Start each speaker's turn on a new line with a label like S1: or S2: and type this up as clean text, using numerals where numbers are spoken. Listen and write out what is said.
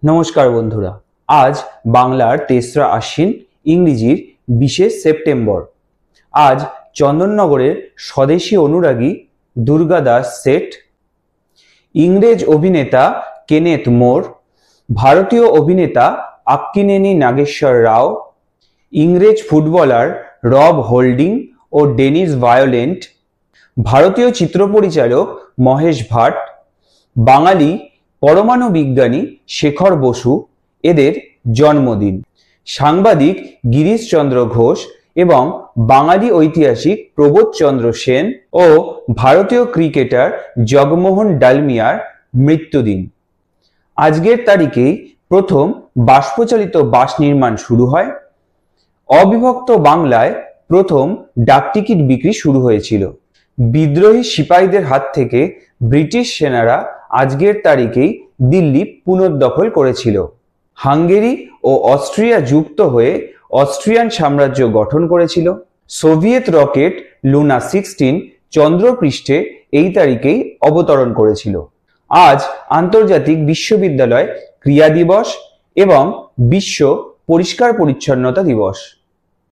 S1: নমস্কার বন্ধুরা, আজ বাংলার ৩রা আশ্বিন, ইংরেজির ২০শে সেপ্টেম্বর। আজ চন্দননগরের স্বদেশী অনুরাগী দুর্গা দাস সেঠ, ইংরেজ অভিনেতা কেনেথ মোর, ভারতীয় অভিনেতা আক্কিনেনি নাগেশ্বর রাও, ইংরেজ ফুটবলার রব হোল্ডিং ও ডেনিস ভায়োলেন্ট, ভারতীয় চিত্র পরিচালক মহেশ ভাট, বাঙালি পরমাণু বিজ্ঞানী শেখর বসু এদের জন্মদিন। সাংবাদিক গিরিশচন্দ্র ঘোষ এবং বাঙালি ঐতিহাসিক প্রবোধচন্দ্র সেন ও ভারতীয় ক্রিকেটার জগমোহন ডালমিয়ার মৃত্যুদিন। আজকের তারিখেই প্রথম বাষ্পচালিত বাস নির্মাণ শুরু হয়। অবিভক্ত বাংলায় প্রথম ডাকটিকিট বিক্রি শুরু হয়েছিল। বিদ্রোহী সিপাহীদের হাত থেকে ব্রিটিশ সেনারা আজকের তারিখেই দিল্লি পুনর্দখল করেছিল। হাঙ্গেরি ও অস্ট্রিয়া যুক্ত হয়ে অস্ট্রিয়ান সাম্রাজ্য গঠন করেছিল। সোভিয়েত রকেট লুনা 16 চন্দ্রপৃষ্ঠে এই তারিখেই অবতরণ করেছিল। আজ আন্তর্জাতিক বিশ্ববিদ্যালয় ক্রিয়া দিবস এবং বিশ্ব পরিষ্কার পরিচ্ছন্নতা দিবস।